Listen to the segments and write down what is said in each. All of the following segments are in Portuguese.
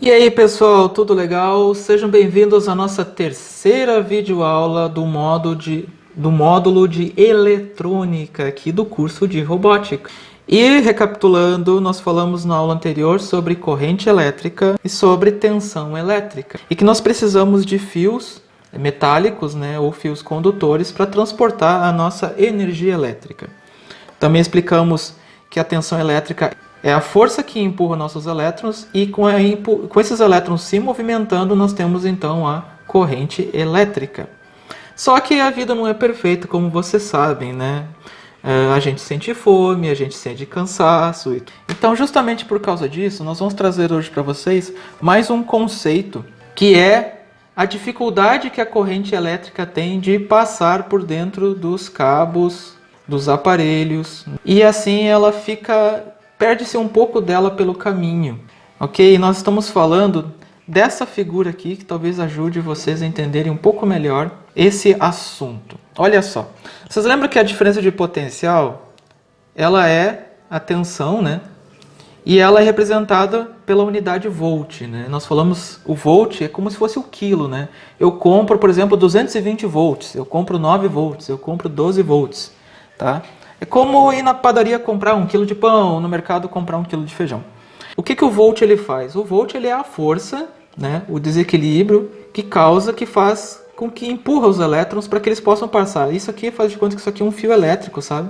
E aí pessoal, tudo legal? Sejam bem-vindos à nossa terceira videoaula do módulo de eletrônica aqui do curso de robótica. E recapitulando, nós falamos na aula anterior sobre corrente elétrica e sobre tensão elétrica. E que nós precisamos de fios metálicos, né, ou fios condutores para transportar a nossa energia elétrica. Também explicamos que a tensão elétrica é a força que empurra nossos elétrons e com esses elétrons se movimentando nós temos então a corrente elétrica. Só que a vida não é perfeita, como vocês sabem, né? A gente sente fome, a gente sente cansaço. Então justamente por causa disso nós vamos trazer hoje para vocês mais um conceito que é a dificuldade que a corrente elétrica tem de passar por dentro dos cabos, dos aparelhos, e assim ela perde-se um pouco dela pelo caminho, ok? Nós estamos falando dessa figura aqui que talvez ajude vocês a entenderem um pouco melhor esse assunto. Olha só, vocês lembram que a diferença de potencial, ela é a tensão, né? E ela é representada pela unidade volt, né? Nós falamos, o volt é como se fosse o quilo, né? Eu compro, por exemplo, 220 volts, eu compro 9 volts, eu compro 12 volts, tá? É como ir na padaria comprar 1 kg de pão, ou no mercado comprar 1 kg de feijão. O que o volt ele faz? O volt ele é a força, né? O desequilíbrio que faz com que empurra os elétrons para que eles possam passar. Isso aqui faz de conta que isso aqui é um fio elétrico, sabe?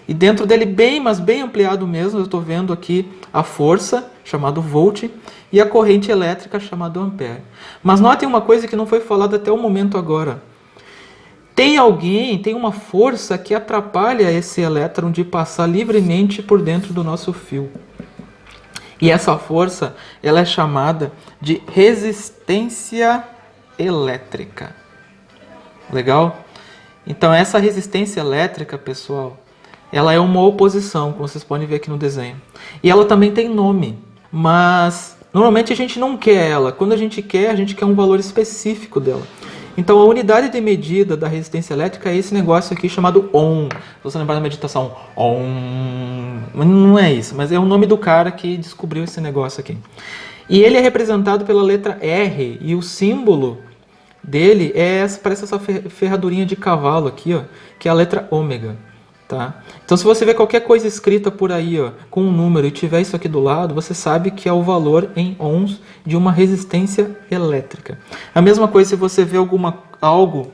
E dentro dele mas bem ampliado mesmo, eu estou vendo aqui a força, chamado volt, e a corrente elétrica, chamada ampere. Mas notem uma coisa que não foi falada até o momento agora. Tem uma força que atrapalha esse elétron de passar livremente por dentro do nosso fio. E essa força, ela é chamada de resistência elétrica. Legal? Então essa resistência elétrica, pessoal, ela é uma oposição, como vocês podem ver aqui no desenho. E ela também tem nome, mas normalmente a gente não quer ela. Quando a gente quer um valor específico dela. Então a unidade de medida da resistência elétrica é esse negócio aqui chamado ohm. Se você lembrar da meditação, ohm, não é isso, mas é o nome do cara que descobriu esse negócio aqui. E ele é representado pela letra R, e o símbolo dele parece essa ferradurinha de cavalo aqui, ó, que é a letra ômega. Tá? Então se você vê qualquer coisa escrita por aí, ó, com um número e tiver isso aqui do lado, você sabe que é o valor em ohms de uma resistência elétrica. A mesma coisa se você vê algo,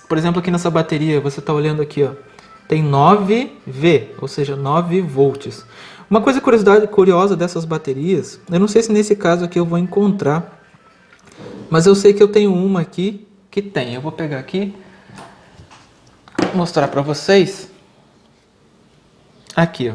por exemplo aqui nessa bateria, você está olhando aqui, ó, tem 9V, ou seja, 9 volts. Uma coisa curiosa dessas baterias, eu não sei se nesse caso aqui eu vou encontrar, mas eu sei que eu tenho uma aqui que tem. Eu vou pegar aqui, mostrar para vocês. Aqui, ó.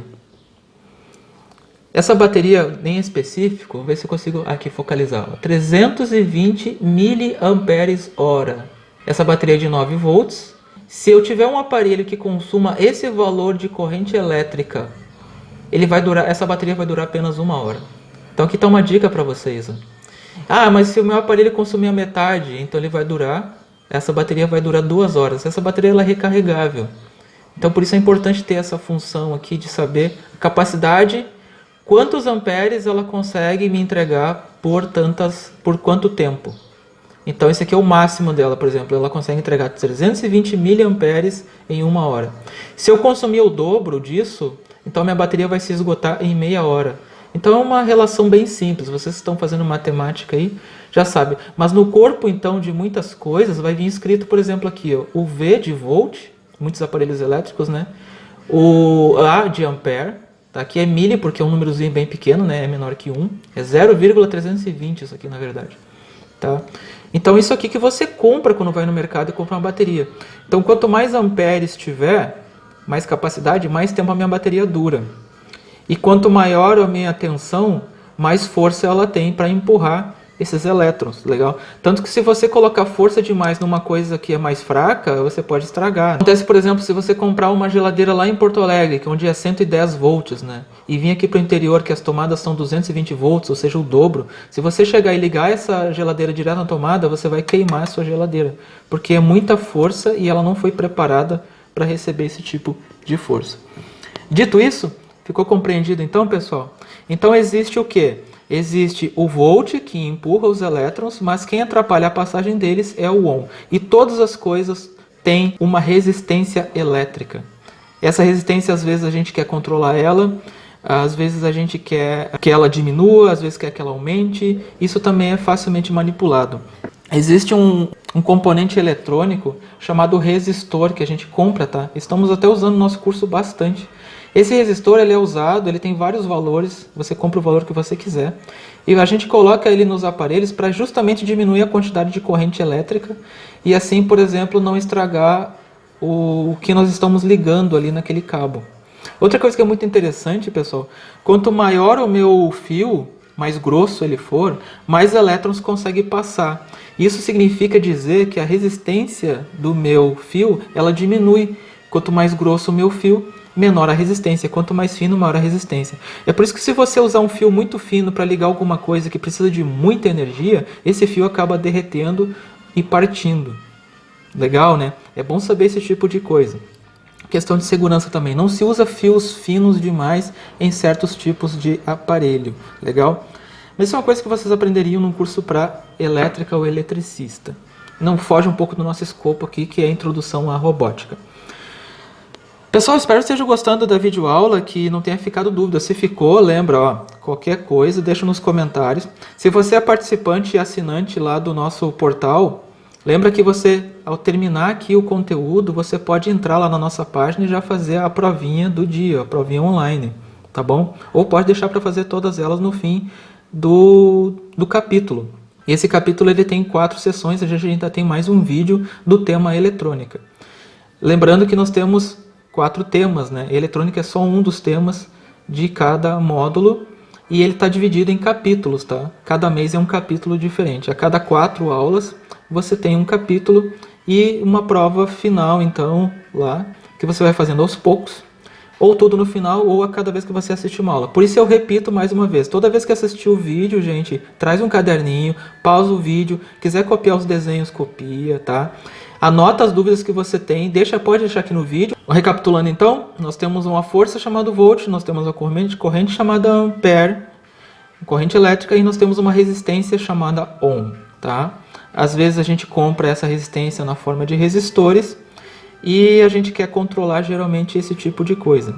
Essa bateria em específico, vou ver se eu consigo aqui focalizar. Ó, 320 mAh. Essa bateria é de 9 volts. Se eu tiver um aparelho que consuma esse valor de corrente elétrica, essa bateria vai durar apenas 1 hora. Então aqui está uma dica para vocês. Ó. Ah, mas se o meu aparelho consumir a metade, então essa bateria vai durar 2 horas. Essa bateria ela é recarregável. Então por isso é importante ter essa função aqui de saber a capacidade, quantos amperes ela consegue me entregar por quanto tempo. Então esse aqui é o máximo dela, por exemplo, ela consegue entregar 320 mAh em 1 hora. Se eu consumir o dobro disso, então minha bateria vai se esgotar em meia hora. Então é uma relação bem simples, vocês estão fazendo matemática aí, já sabem. Mas no corpo então de muitas coisas vai vir escrito, por exemplo aqui, ó, o V de volt, muitos aparelhos elétricos, né? O A de ampere, tá? Aqui é milli porque é um númerozinho bem pequeno, né? É menor que 1, é 0,320 isso aqui na verdade, tá? Então isso aqui que você compra quando vai no mercado e compra uma bateria. Então quanto mais amperes tiver, mais capacidade, mais tempo a minha bateria dura. E quanto maior a minha tensão, mais força ela tem para empurrar esses elétrons, legal? Tanto que se você colocar força demais numa coisa que é mais fraca, você pode estragar. Acontece, por exemplo, se você comprar uma geladeira lá em Porto Alegre, que onde é 110 volts, né? E vir aqui para o interior, que as tomadas são 220 volts, ou seja, o dobro. Se você chegar e ligar essa geladeira direto na tomada, você vai queimar a sua geladeira. Porque é muita força e ela não foi preparada para receber esse tipo de força. Dito isso, ficou compreendido então, pessoal? Então existe o quê? Existe o volt, que empurra os elétrons, mas quem atrapalha a passagem deles é o ohn. E todas as coisas têm uma resistência elétrica. Essa resistência, às vezes, a gente quer controlar ela, às vezes a gente quer que ela diminua, às vezes quer que ela aumente. Isso também é facilmente manipulado. Existe um componente eletrônico chamado resistor, que a gente compra, tá? Estamos até usando no nosso curso bastante. Esse resistor, ele é usado, ele tem vários valores, você compra o valor que você quiser. E a gente coloca ele nos aparelhos para justamente diminuir a quantidade de corrente elétrica e assim, por exemplo, não estragar o que nós estamos ligando ali naquele cabo. Outra coisa que é muito interessante, pessoal, quanto maior o meu fio, mais grosso ele for, mais elétrons consegue passar. Isso significa dizer que a resistência do meu fio, ela diminui. Quanto mais grosso o meu fio, menor a resistência. Quanto mais fino, maior a resistência. É por isso que se você usar um fio muito fino para ligar alguma coisa que precisa de muita energia, esse fio acaba derretendo e partindo. Legal, né? É bom saber esse tipo de coisa. Questão de segurança também. Não se usa fios finos demais em certos tipos de aparelho. Legal? Mas isso é uma coisa que vocês aprenderiam num curso para elétrica ou eletricista. Não foge um pouco do nosso escopo aqui, que é a introdução à robótica. Pessoal, espero que estejam gostando da videoaula, que não tenha ficado dúvida. Se ficou, lembra, ó, qualquer coisa, deixa nos comentários. Se você é participante e assinante lá do nosso portal, lembra que você, ao terminar aqui o conteúdo, você pode entrar lá na nossa página e já fazer a provinha do dia, a provinha online, tá bom? Ou pode deixar para fazer todas elas no fim do capítulo. E esse capítulo ele tem 4 sessões, a gente ainda tem mais um vídeo do tema eletrônica. Lembrando que nós temos 4 temas, né? Eletrônica é só um dos temas de cada módulo e ele está dividido em capítulos, tá? Cada mês é um capítulo diferente. A cada 4 aulas você tem um capítulo e uma prova final, então, lá, que você vai fazendo aos poucos, ou tudo no final, ou a cada vez que você assistir uma aula. Por isso eu repito mais uma vez, toda vez que assistir o vídeo, gente, traz um caderninho, pausa o vídeo, quiser copiar os desenhos, copia, tá? Anota as dúvidas que você tem, pode deixar aqui no vídeo. Recapitulando então, nós temos uma força chamada volt, nós temos uma corrente chamada ampere, corrente elétrica, e nós temos uma resistência chamada ohm, tá? Às vezes a gente compra essa resistência na forma de resistores e a gente quer controlar geralmente esse tipo de coisa.